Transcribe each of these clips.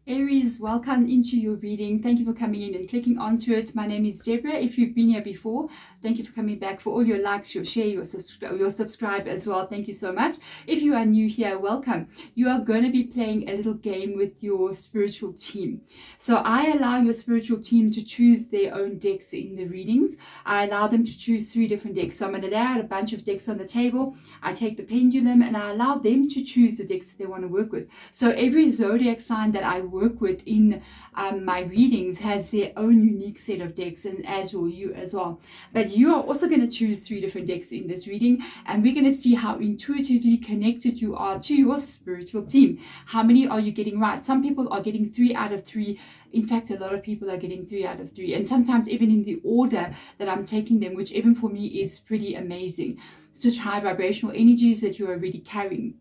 Aries, welcome into your reading. Thank you for coming in and clicking onto it. My name is Deborah. If you've been here before, thank you for coming back, for all your likes, your share, your subscribe as well. Thank you so much. If you are new here, welcome. You are going to be playing a little game with your spiritual team. So I allow your spiritual team to choose their own decks in the readings. I allow them to choose 3 different decks. So I'm going to lay out a bunch of decks on the table. I take the pendulum and I allow them to choose the decks that they want to work with. So every zodiac sign that I work with in my readings has their own unique set of decks, and as will you as well. But you are also going to choose 3 different decks in this reading, and we're going to see how intuitively connected you are to your spiritual team. How many are you getting right? Some people are getting 3 out of 3. In fact, a lot of people are getting 3 out of 3, and sometimes even in the order that I'm taking them, which even for me is pretty amazing. Such high vibrational energies that you're already carrying.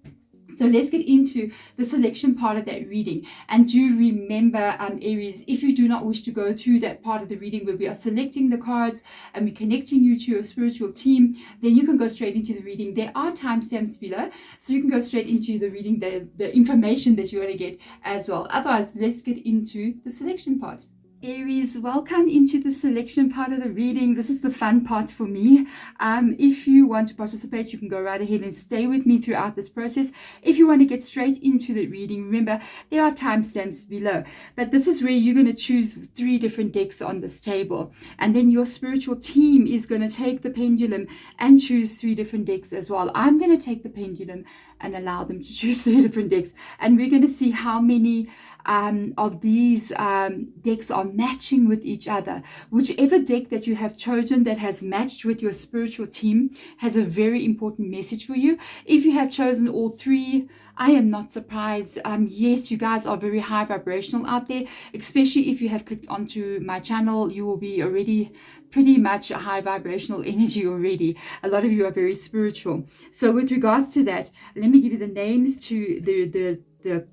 So let's get into the selection part of that reading. And do remember, Aries, if you do not wish to go through that part of the reading where we are selecting the cards and we're connecting you to your spiritual team, then you can go straight into the reading. There are timestamps below, so you can go straight into the reading, the information that you want to get as well. Otherwise, let's get into the selection part. Aries, welcome into the selection part of the reading. This is the fun part for me. If you want to participate, you can go right ahead and stay with me throughout this process. If you want to get straight into the reading, remember there are timestamps below. But this is where you're going to choose 3 different decks on this table. And then your spiritual team is going to take the pendulum and choose 3 different decks as well. I'm going to take the pendulum and allow them to choose 3 different decks. And we're going to see how many of these decks are matching with each other. Whichever deck that you have chosen that has matched with your spiritual team has a very important message for you. If you have chosen all 3, I am not surprised. Yes, you guys are very high vibrational out there, especially if you have clicked onto my channel. You will be already pretty much a high vibrational energy already. A lot of you are very spiritual. So with regards to that, let me give you the names to the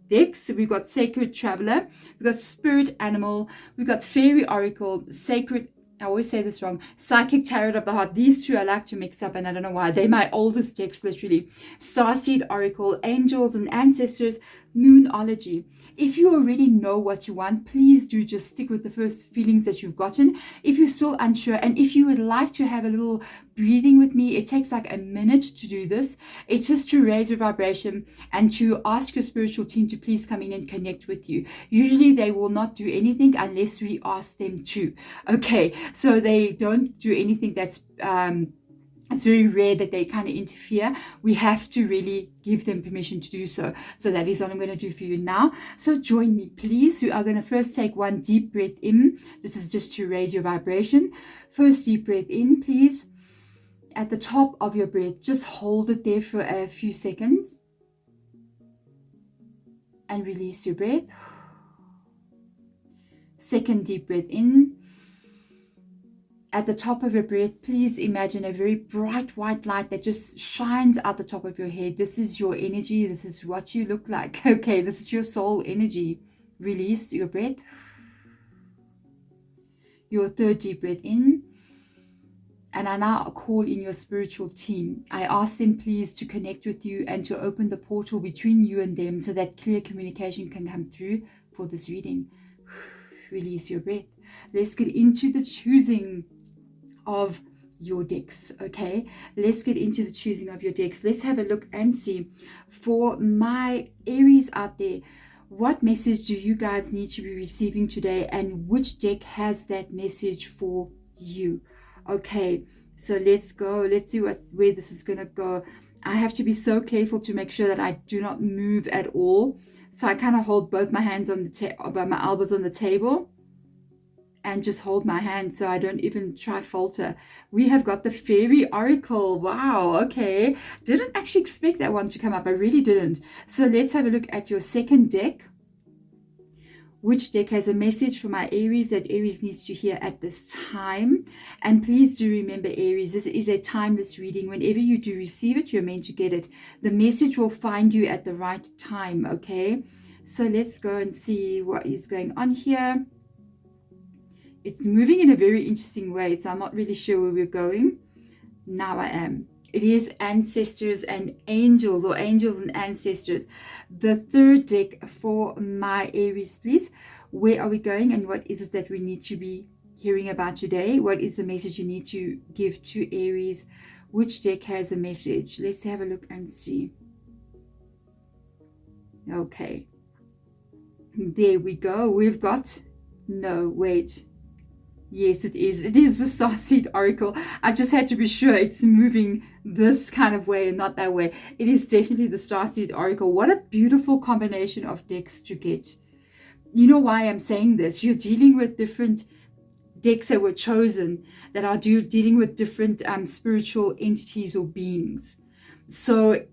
decks. We've got Sacred Traveler, we've got Spirit Animal, we've got Fairy Oracle, Sacred, I always say this wrong, Psychic Tarot of the Heart. These 2 I like to mix up, and I don't know why. They're my oldest decks, literally. Starseed Oracle, Angels and Ancestors, Moonology. If you already know what you want, please do just stick with the first feelings that you've gotten. If you're still unsure, and if you would like to have a little breathing with me, it takes like a minute to do this. It's just to raise your vibration and to ask your spiritual team to please come in and connect with you. Usually they will not do anything unless we ask them to. Okay, so they don't do anything that's it's very rare that they kind of interfere. We have to really give them permission to do so. So that is what I'm going to do for you now. So join me, please. We are going to first take 1 deep breath in. This is just to raise your vibration. First deep breath in, please. At the top of your breath, just hold it there for a few seconds. And release your breath. Second deep breath in. At the top of your breath, please imagine a very bright white light that just shines out the top of your head. This is your energy. This is what you look like. Okay, this is your soul energy. Release your breath. Your third deep breath in. And I now call in your spiritual team. I ask them please to connect with you and to open the portal between you and them so that clear communication can come through for this reading. Release your breath. Let's get into the choosing of your decks. Okay, let's get into the choosing of your decks. Let's have a look and see, for my Aries out there, what message do you guys need to be receiving today, and which deck has that message for you? Okay, so let's go. Let's see where this is gonna go. I have to be so careful to make sure that I do not move at all. So I kind of hold both my hands on by my elbows on the table, and just hold my hand so I don't even try falter. We have got the Fairy Oracle. Wow, okay. Didn't actually expect that one to come up. I really didn't. So let's have a look at your second deck. Which deck has a message for my Aries that Aries needs to hear at this time? And please do remember, Aries, this is a timeless reading. Whenever you do receive it, you're meant to get it. The message will find you at the right time, okay? So let's go and see what is going on here. It's moving in a very interesting way, so I'm not really sure where we're going. Now I am. It is ancestors and angels, or angels and ancestors. The third deck for my Aries, please. Where are we going, and what is it that we need to be hearing about today? What is the message you need to give to Aries? Which deck has a message? Let's have a look and see. Okay. There we go. We've got... No, wait. Yes, it is. It is the Starseed Oracle. I just had to be sure it's moving this kind of way and not that way. It is definitely the Starseed Oracle. What a beautiful combination of decks to get. You know why I'm saying this? You're dealing with different decks that were chosen that are dealing with different spiritual entities or beings. So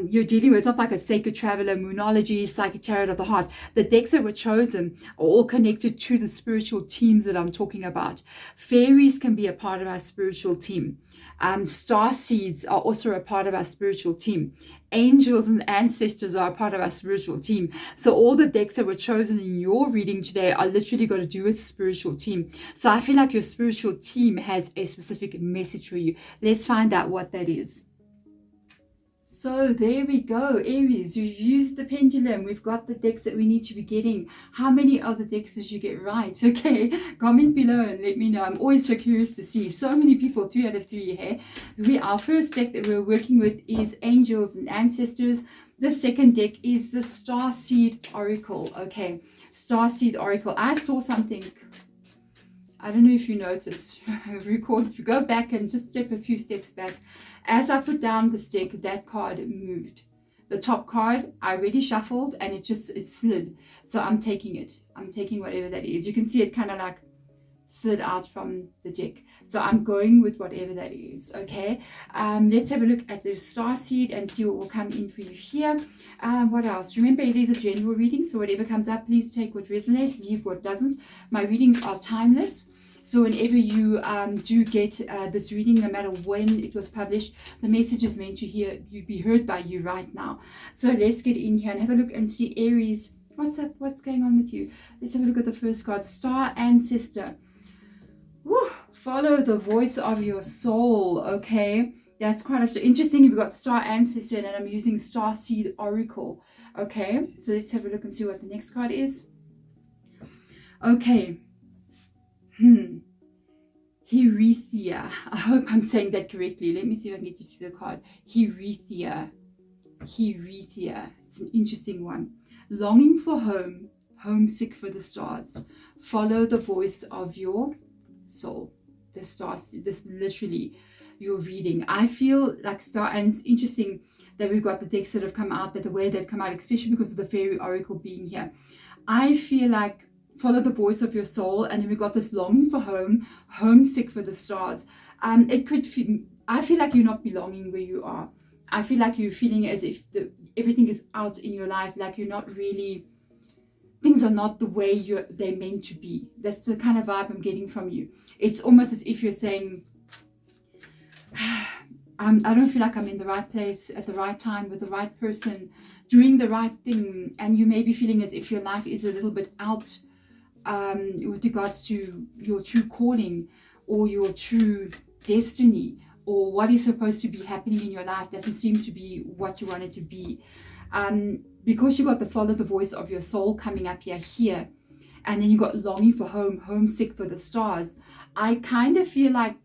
you're dealing with not like a Sacred Traveler, Moonology, Psychic Tarot of the Heart. The decks that were chosen are all connected to the spiritual teams that I'm talking about. Fairies can be a part of our spiritual team. Star seeds are also a part of our spiritual team. Angels and ancestors are a part of our spiritual team. So all the decks that were chosen in your reading today are literally got to do with spiritual team. So I feel like your spiritual team has a specific message for you. Let's find out what that is. So there we go, Aries, we've used the pendulum. We've got the decks that we need to be getting. How many other decks did you get right? Okay, comment below and let me know. I'm always so curious to see. So many people, 3 out of 3 here. Our first deck that we're working with is Angels and Ancestors. The second deck is the Starseed Oracle. Okay, Starseed Oracle. I saw something. I don't know if you noticed. Record, you go back and just step a few steps back. As I put down this deck, that card moved. The top card, I already shuffled and it slid. So I'm taking it. I'm taking whatever that is. You can see it kind of like slid out from the deck. So I'm going with whatever that is, okay? Let's have a look at the Starseed and see what will come in for you here. What else? Remember, it is a general reading, so whatever comes up, please take what resonates, leave what doesn't. My readings are timeless. So whenever you do get this reading, no matter when it was published, the message is meant to be heard by you right now. So let's get in here and have a look and see Aries. What's up? What's going on with you? Let's have a look at the first card, Star Ancestor. Woo, follow the voice of your soul. Okay, that's quite interesting. We've got Star Ancestor and I'm using Starseed Oracle. Okay, so let's have a look and see what the next card is. Okay. Herethia. I hope I'm saying that correctly. Let me see if I can get you to see the card. Herethia. Herethia. It's an interesting one. Longing for home, homesick for the stars. Follow the voice of your soul. The stars. This literally your reading. I feel like star, and it's interesting that we've got the decks that have come out, that the way they've come out, especially because of the fairy oracle being here. I feel like follow the voice of your soul, and then we got this longing for home, homesick for the stars. It could feel, I feel like you're not belonging where you are. I feel like you're feeling as if everything is out in your life, like you're not really, things are not the way they're meant to be. That's the kind of vibe I'm getting from you. It's almost as if you're saying, I don't feel like I'm in the right place at the right time with the right person, doing the right thing, and you may be feeling as if your life is a little bit out with regards to your true calling or your true destiny, or what is supposed to be happening in your life doesn't seem to be what you want it to be. Because you got the follow the voice of your soul coming up here, and then you got longing for home, homesick for the stars. I kind of feel like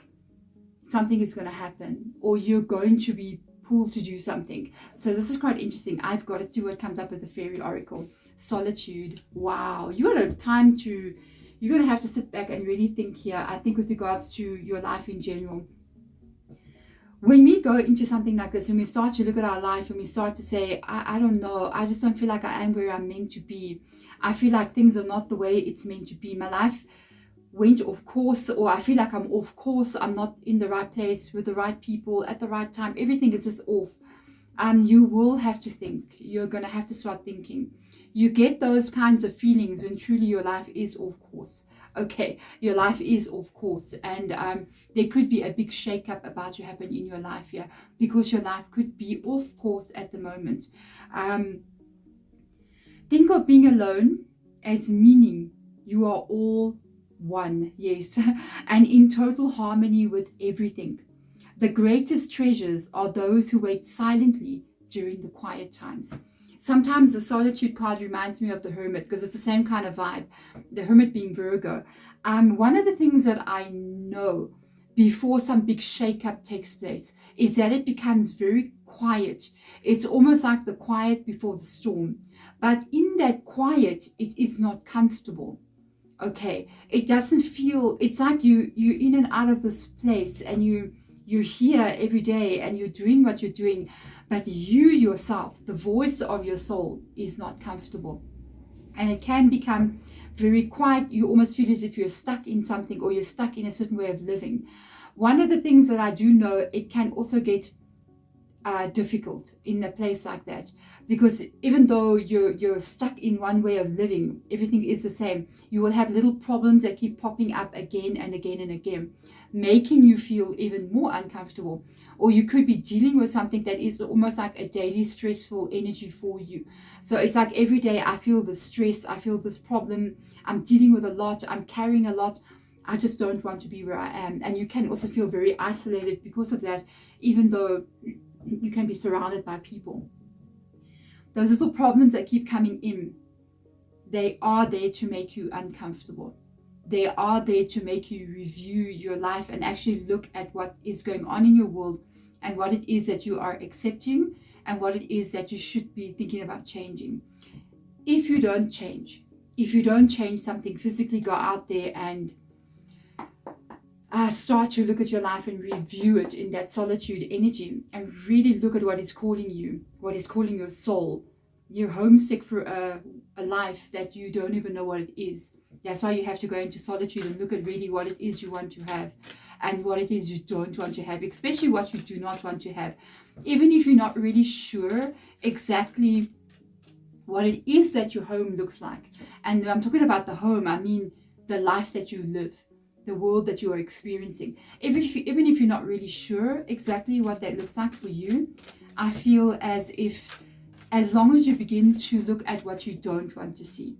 something is going to happen, or you're going to be pulled to do something. So this is quite interesting. I've got to see what comes up with the fairy oracle. Solitude. Wow, you got a time to, you're going to have to sit back and really think here. I think with regards to your life in general, when we go into something like this, when we start to look at our life, when we start to say, I don't know, I just don't feel like I am where I'm meant to be. I feel like things are not the way it's meant to be. My life went off course, or I feel like I'm off course. I'm not in the right place with the right people at the right time. Everything is just off. You will have to think. You're going to have to start thinking. You get those kinds of feelings when truly your life is off course. Okay, your life is off course, and there could be a big shakeup about to happen in your life here, because your life could be off course at the moment. Think of being alone as meaning you are all one, yes, and in total harmony with everything. The greatest treasures are those who wait silently during the quiet times. Sometimes the solitude card reminds me of the hermit, because it's the same kind of vibe, the hermit being Virgo. One of the things that I know before some big shakeup takes place is that it becomes very quiet. It's almost like the quiet before the storm. But in that quiet, it is not comfortable. Okay, it doesn't feel, it's like you're in and out of this place, and you're here every day and you're doing what you're doing, but you yourself, the voice of your soul, is not comfortable. And it can become very quiet. You almost feel as if you're stuck in something, or you're stuck in a certain way of living. One of the things that I do know, it can also get difficult in a place like that, because even though you're stuck in one way of living, everything is the same, you will have little problems that keep popping up again and again and again, making you feel even more uncomfortable. Or you could be dealing with something that is almost like a daily stressful energy for you. So it's like every day I feel the stress, I feel this problem, I'm dealing with a lot, I'm carrying a lot, I just don't want to be where I am. And you can also feel very isolated because of that, even though you can be surrounded by people. Those little problems that keep coming in, they are there to make you uncomfortable. They are there to make you review your life and actually look at what is going on in your world, and what it is that you are accepting, and what it is that you should be thinking about changing. If you don't change something physically, go out there and start to look at your life and review it in that solitude energy, and really look at what is calling you, what is calling your soul. You're homesick for a life that you don't even know what it is. That's why you have to go into solitude and look at really what it is you want to have, and what it is you don't want to have, especially what you do not want to have. Even if you're not really sure exactly what it is that your home looks like. And I'm talking about the home, I mean the life that you live, the world that you are experiencing. Even if you're not really sure exactly what that looks like for you, I feel as if, as long as you begin to look at what you don't want to see,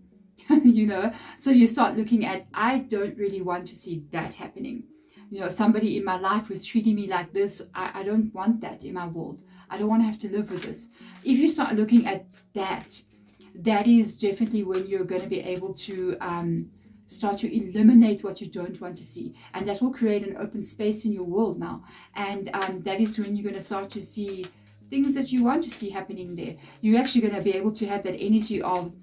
so you start looking at, I don't really want to see that happening. Somebody in my life was treating me like this. I don't want that in my world. I don't want to have to live with this. If you start looking at that, that is definitely when you're going to be able to start to eliminate what you don't want to see, and that will create an open space in your world now. And that is when you're going to start to see things that you want to see happening there. You're actually going to be able to have that energy of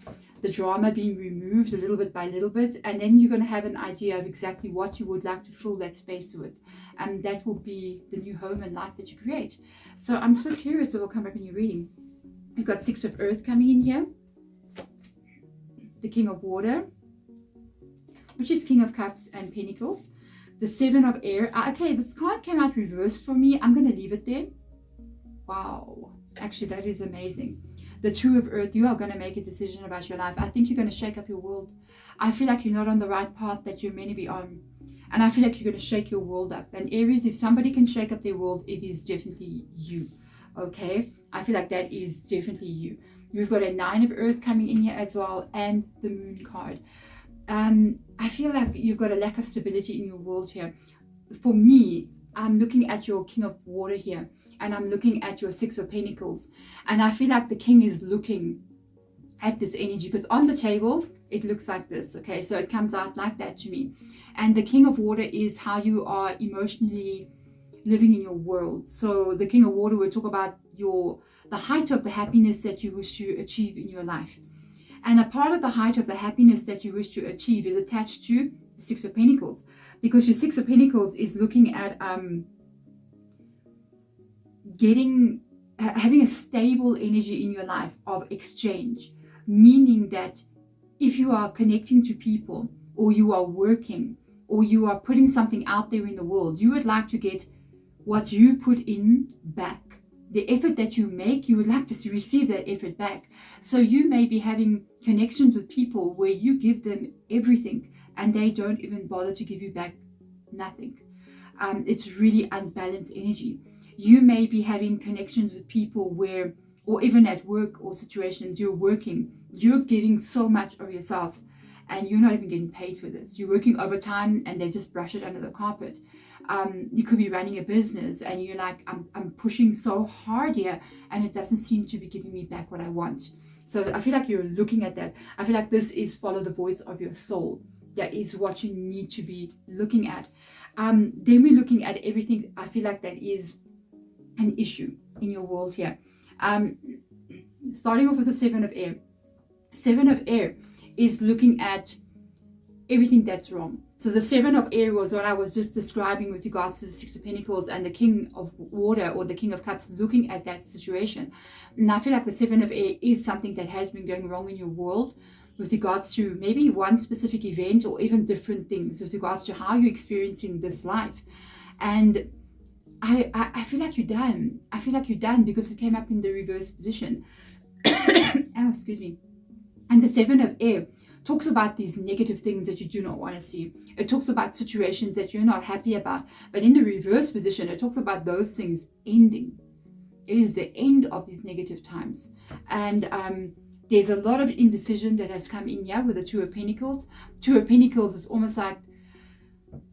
the drama being removed a little bit by little bit, and then you're going to have an idea of exactly what you would like to fill that space with, and that will be the new home and life that you create. So I'm so curious what will come up in your reading. We've got Six of Earth coming in here, the King of Water, which is King of Cups and Pentacles, the Seven of Air. Okay, this card came out reversed for me. I'm going to leave it there. Wow, actually that is amazing. The Two of Earth, you are going to make a decision about your life. I think you're going to shake up your world. I feel like you're not on the right path that you're meant to be on, and I feel like you're going to shake your world up. And Aries, if somebody can shake up their world, it is definitely you. Okay, I feel like that is definitely you. We've got a Nine of Earth coming in here as well, and the Moon card. I feel like you've got a lack of stability in your world here. For me, I'm looking at your King of Water here, and I'm looking at your Six of Pentacles, and I feel like the King is looking at this energy, because on the table it looks like this. Okay, so it comes out like that to me. And the King of Water is how you are emotionally living in your world. So the King of Water will talk about the height of the happiness that you wish to achieve in your life. And a part of the height of the happiness that you wish to achieve is attached to the Six of Pentacles, because your Six of Pentacles is looking at having a stable energy in your life of exchange, meaning that if you are connecting to people, or you are working, or you are putting something out there in the world, you would like to get what you put in back. The effort that you make, you would like to receive that effort back. So you may be having connections with people where you give them everything and they don't even bother to give you back nothing. It's really unbalanced energy. You may be having connections with people where, or even at work or situations, you're working, you're giving so much of yourself, and you're not even getting paid for this. You're working overtime and they just brush it under the carpet. You could be running a business and you're like, I'm pushing so hard here and it doesn't seem to be giving me back what I want. So I feel like you're looking at that. I feel like this is follow the voice of your soul. That is what you need to be looking at. Then we're looking at everything. I feel like that is an issue in your world here. Starting off with the 7 of air. 7 of air is looking at everything that's wrong. So the 7 of air was what I was just describing with regards to the 6 of Pentacles and the King of Water or the King of Cups, looking at that situation. And I feel like the 7 of air is something that has been going wrong in your world with regards to maybe one specific event or even different things with regards to how you're experiencing this life. And I feel like you're done. I feel like you're done because it came up in the reverse position. Oh, excuse me. And the 7 of air talks about these negative things that you do not want to see. It talks about situations that you're not happy about. But in the reverse position, it talks about those things ending. It is the end of these negative times. And there's a lot of indecision that has come in here with the 2 of Pentacles. 2 of Pentacles is almost like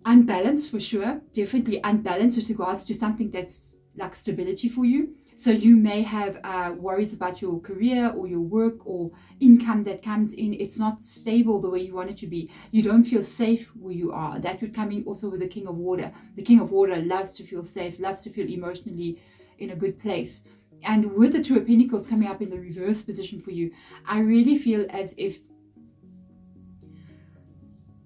unbalanced for sure. Definitely unbalanced with regards to something that's like stability for you. So you may have worries about your career or your work or income that comes in. It's not stable the way you want it to be. You don't feel safe where you are. That would come in also with the King of Water. The King of Water loves to feel safe, loves to feel emotionally in a good place. And with the 2 of Pentacles coming up in the reverse position for you, I really feel as if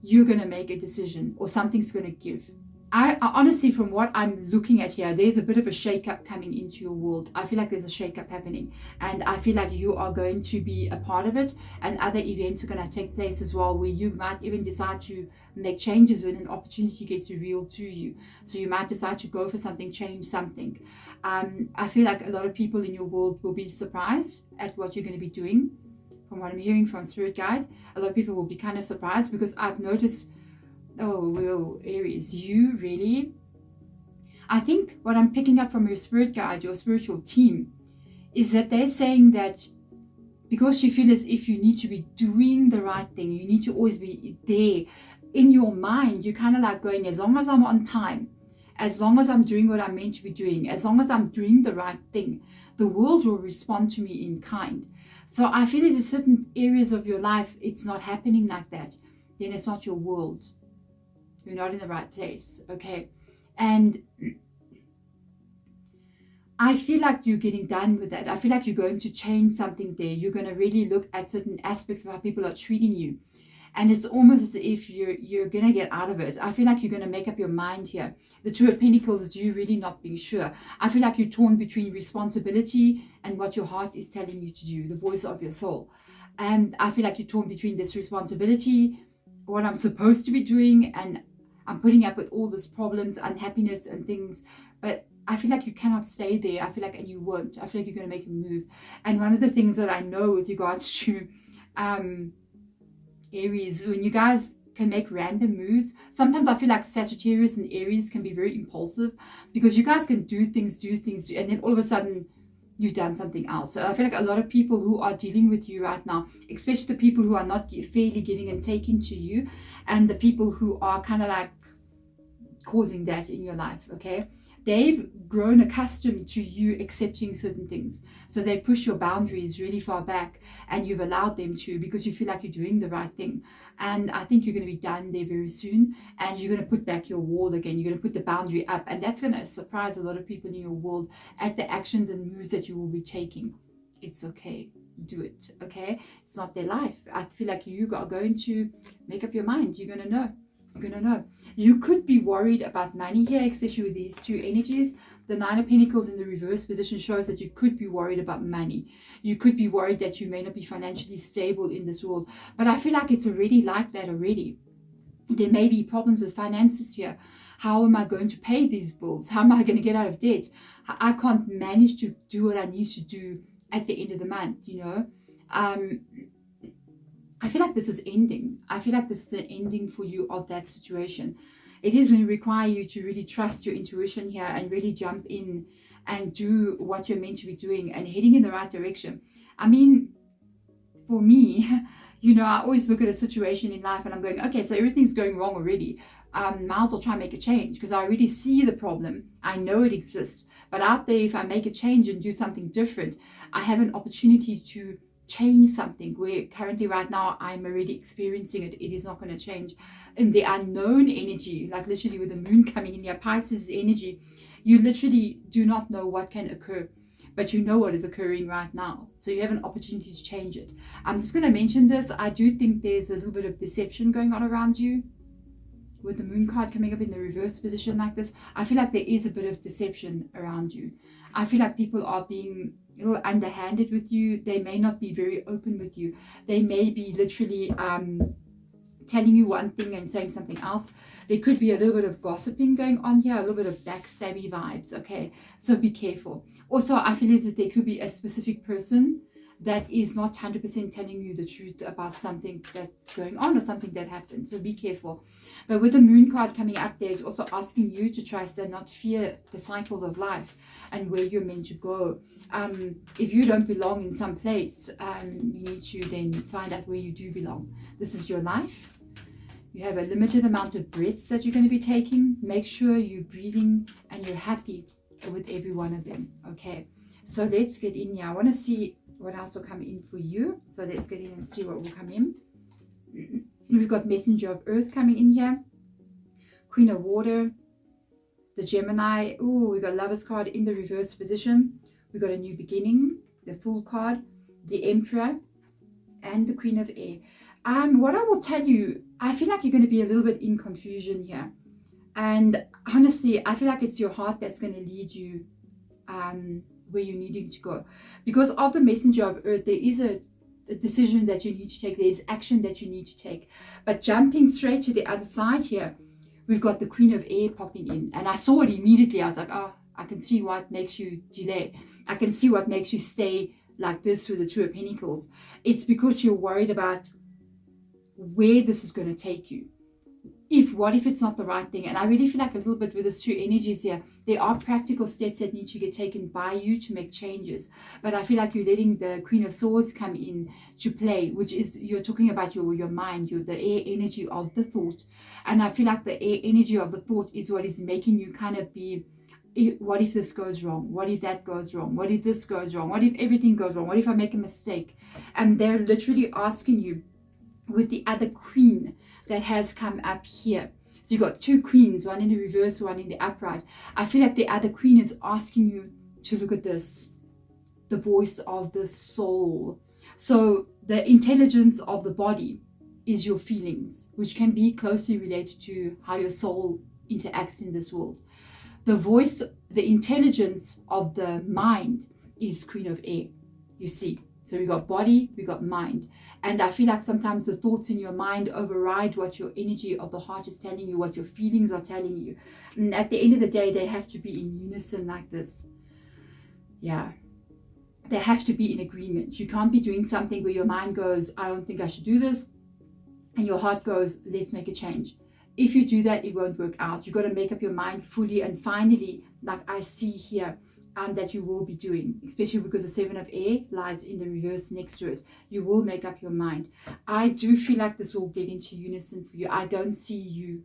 you're going to make a decision or something's going to give. I honestly, from what I'm looking at here, there's a bit of a shake-up coming into your world. I feel like there's a shake-up happening. And I feel like you are going to be a part of it. And other events are going to take place as well, where you might even decide to make changes when an opportunity gets revealed to you. So you might decide to go for something, change something. I feel like a lot of people in your world will be surprised at what you're going to be doing. From what I'm hearing from Spirit Guide, a lot of people will be kind of surprised because I've noticed, oh, well, Aries, you really, I think what I'm picking up from your Spirit Guide, your spiritual team, is that they're saying that because you feel as if you need to be doing the right thing, you need to always be there in your mind, you're kind of like going, as long as I'm on time, as long as I'm doing what I'm meant to be doing, as long as I'm doing the right thing, the world will respond to me in kind. So I feel there's certain areas of your life, it's not happening like that. Then it's not your world. You're not in the right place, okay? And I feel like you're getting done with that. I feel like you're going to change something there. You're going to really look at certain aspects of how people are treating you. And it's almost as if you're going to get out of it. I feel like you're going to make up your mind here. The 2 of Pentacles is you really not being sure. I feel like you're torn between responsibility and what your heart is telling you to do, the voice of your soul. And I feel like you're torn between this responsibility, what I'm supposed to be doing, and I'm putting up with all these problems, unhappiness and things. But I feel like you cannot stay there. I feel like, and you won't. I feel like you're going to make a move. And one of the things that I know with regards to Aries, when you guys can make random moves, sometimes I feel like Sagittarius and Aries can be very impulsive because you guys can do things, and then all of a sudden you've done something else. So I feel like a lot of people who are dealing with you right now, especially the people who are not fairly giving and taking to you, and the people who are kind of like causing that in your life, okay? They've grown accustomed to you accepting certain things. So they push your boundaries really far back and you've allowed them to because you feel like you're doing the right thing. And I think you're going to be done there very soon. And you're going to put back your wall again. You're going to put the boundary up. And that's going to surprise a lot of people in your world at the actions and moves that you will be taking. It's okay. Do it, okay? It's not their life. I feel like you are going to make up your mind. You're going to know. You're going to know. You could be worried about money here, especially with these 2 energies. The 9 of Pentacles in the reverse position shows that you could be worried about money. You could be worried that you may not be financially stable in this world. But I feel like it's already like that already. There may be problems with finances here. How am I going to pay these bills? How am I going to get out of debt? I can't manage to do what I need to do at the end of the month, you know. I feel like this is ending. I feel like this is an ending for you of that situation. It is going to require you to really trust your intuition here and really jump in and do what you're meant to be doing and heading in the right direction. I mean, for me, You know, I always look at a situation in life and I'm going, okay, so everything's going wrong already. Might as well try and make a change, because I already see the problem. I know it exists. But out there, if I make a change and do something different, I have an opportunity to change something where currently right now I'm already experiencing it. It is not going to change. In the unknown energy, like literally with the moon coming in here, Pisces energy, you literally do not know what can occur, but you know what is occurring right now. So you have an opportunity to change it. I'm just going to mention this. I do think there's a little bit of deception going on around you. With the moon card coming up in the reverse position like this, I feel like there is a bit of deception around you. I feel like people are being a little underhanded with you. They may not be very open with you. They may be literally telling you one thing and saying something else. There could be a little bit of gossiping going on here, a little bit of backstabby vibes, okay? So be careful. Also, I feel that there could be a specific person that is not 100% telling you the truth about something that's going on or something that happened. So be careful. But with the moon card coming up there, it's also asking you to trust and not fear the cycles of life and where you're meant to go. If you don't belong in some place, you need to then find out where you do belong. This is your life. You have a limited amount of breaths that you're going to be taking. Make sure you're breathing and you're happy with every one of them. Okay, so let's get in here. I want to see what else will come in for you. So let's get in and see what will come in. We've got Messenger of Earth coming in here. Queen of Water. The Gemini. Oh, we got Lover's card in the reverse position. We got a new beginning. The Fool card. The Emperor. And the Queen of Air. What I will tell you, I feel like you're going to be a little bit in confusion here. And honestly, I feel like it's your heart that's going to lead you where you're needing to go. Because of the Messenger of Earth, there is a decision that you need to take. There is action that you need to take. But jumping straight to the other side here, we've got the Queen of Air popping in. And I saw it immediately. I was like, oh, I can see what makes you delay. I can see what makes you stay like this with the Two of Pentacles. It's because you're worried about where this is going to take you. What if it's not the right thing? And I really feel like a little bit with these two energies here, there are practical steps that need to get taken by you to make changes. But I feel like you're letting the Queen of Swords come in to play, which is, you're talking about your mind, the air energy of the thought. And I feel like the air energy of the thought is what is making you kind of be, what if this goes wrong? What if that goes wrong? What if this goes wrong? What if everything goes wrong? What if I make a mistake? And they're literally asking you, with the other queen that has come up here. So you've got two queens, one in the reverse, one in the upright. I feel like the other queen is asking you to look at this, the voice of the soul. So the intelligence of the body is your feelings, which can be closely related to how your soul interacts in this world. The voice, the intelligence of the mind is Queen of Air, you see. So we got body, we got mind. And I feel like sometimes the thoughts in your mind override what your energy of the heart is telling you, what your feelings are telling you. And at the end of the day, they have to be in unison like this. Yeah. They have to be in agreement. You can't be doing something where your mind goes, I don't think I should do this. And your heart goes, let's make a change. If you do that, it won't work out. You've got to make up your mind fully. And finally, like I see here, that you will be doing, especially because the Seven of Air lies in the reverse next to it. You will make up your mind. I do feel like this will get into unison for you. I don't see you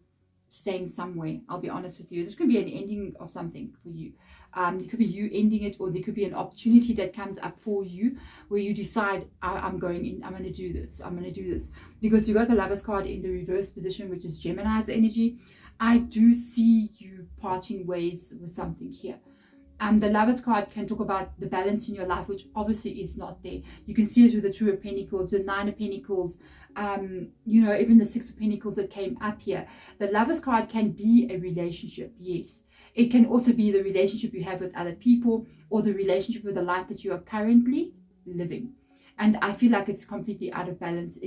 staying somewhere. I'll be honest with you. This can be an ending of something for you. It could be you ending it, or there could be an opportunity that comes up for you where you decide, I'm going in, I'm going to do this, I'm going to do this. Because you got the Lover's card in the reverse position, which is Gemini's energy. I do see you parting ways with something here. The Lover's card can talk about the balance in your life, which obviously is not there. You can see it with the Two of Pentacles, the Nine of Pentacles, even the Six of Pentacles that came up here. The Lover's card can be a relationship, yes. It can also be the relationship you have with other people, or the relationship with the life that you are currently living. And I feel like it's completely out of balance.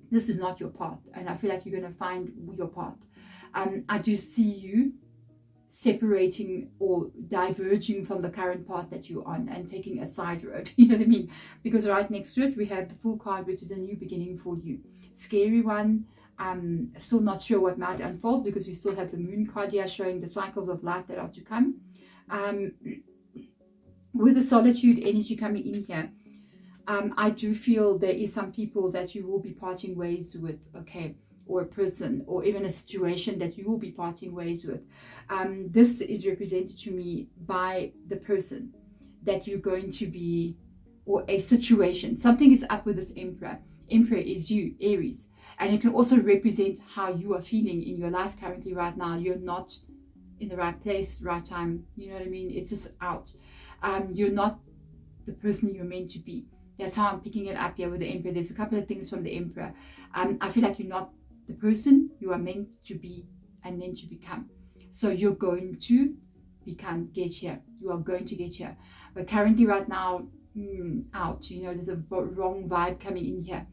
This is not your path, and I feel like you're going to find your path. I do see you separating or diverging from the current path that you're on and taking a side road, you know what I mean? Because right next to it we have the Fool card, which is a new beginning for you. Scary one. Still not sure what might unfold, because we still have the Moon card here showing the cycles of life that are to come. With the Solitude energy coming in here, I do feel there is some people that you will be parting ways with, okay, or a person, or even a situation that you will be parting ways with. This is represented to me by the person that you're going to be, or a situation. Something is up with this Emperor. Emperor is you, Aries. And it can also represent how you are feeling in your life currently right now. You're not in the right place, right time. You know what I mean? It's just out. You're not the person you're meant to be. That's how I'm picking it up here with the Emperor. There's a couple of things from the Emperor. I feel like you're not the person you are meant to be and meant to become. So you're going to get here. You are going to get here. But currently right now, out. You know, there's a wrong vibe coming in here.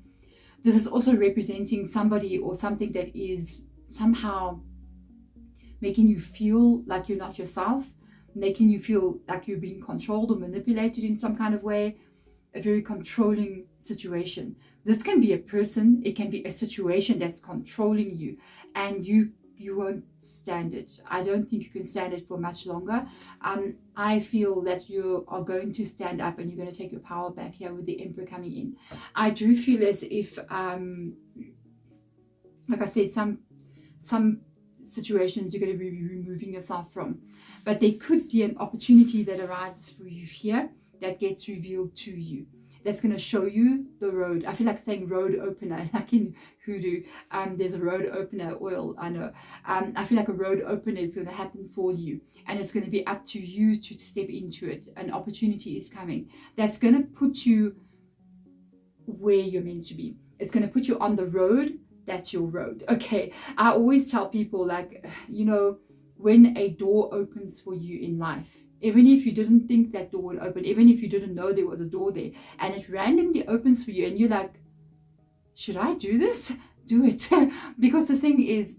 This is also representing somebody or something that is somehow making you feel like you're not yourself, making you feel like you're being controlled or manipulated in some kind of way. A very controlling situation. This can be a person, it can be a situation that's controlling you, and you won't stand it. I don't think you can stand it for much longer. I feel that you are going to stand up and you're going to take your power back here with the Emperor coming in. I do feel as if, like I said, some situations you're going to be removing yourself from, but there could be an opportunity that arises for you here that gets revealed to you, that's going to show you the road. I feel like saying road opener, like in Hoodoo. There's a road opener oil, I know. I feel like a road opener is going to happen for you, and it's going to be up to you to step into it. An opportunity is coming that's going to put you where you're meant to be. It's going to put you on the road. That's your road. Okay, I always tell people, like, you know, when a door opens for you in life, even if you didn't think that door would open, even if you didn't know there was a door there, and it randomly opens for you and you're like, should I do this? Do it. Because the thing is,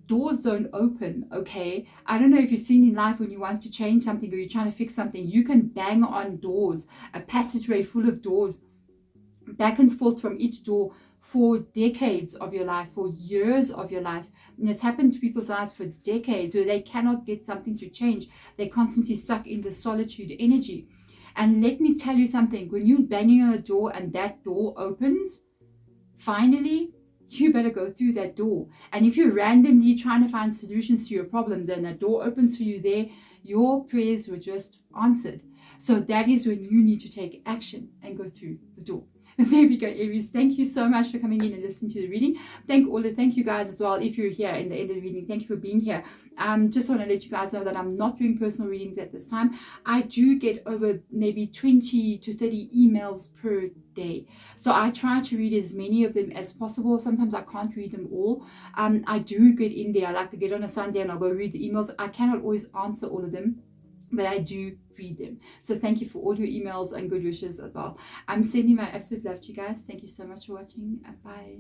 doors don't open, okay? I don't know if you've seen in life when you want to change something or you're trying to fix something, you can bang on doors, a passageway full of doors, back and forth from each door for decades of your life, for years of your life. And it's happened to people's lives for decades where they cannot get something to change. They're constantly stuck in the solitude energy. And let me tell you something, when you're banging on a door and that door opens, finally, you better go through that door. And if you're randomly trying to find solutions to your problems and that door opens for you there, your prayers were just answered. So that is when you need to take action and go through the door. There we go, Aries. Thank you so much for coming in and listening to the reading. Thank you guys as well. If you're here in the end of the reading, thank you for being here. Just want to let you guys know that I'm not doing personal readings at this time. I do get over maybe 20 to 30 emails per day. So I try to read as many of them as possible. Sometimes I can't read them all. I do get in there. I like to get on a Sunday and I'll go read the emails. I cannot always answer all of them, but I do read them. So thank you for all your emails and good wishes as well. I'm sending my absolute love to you guys. Thank you so much for watching. Bye.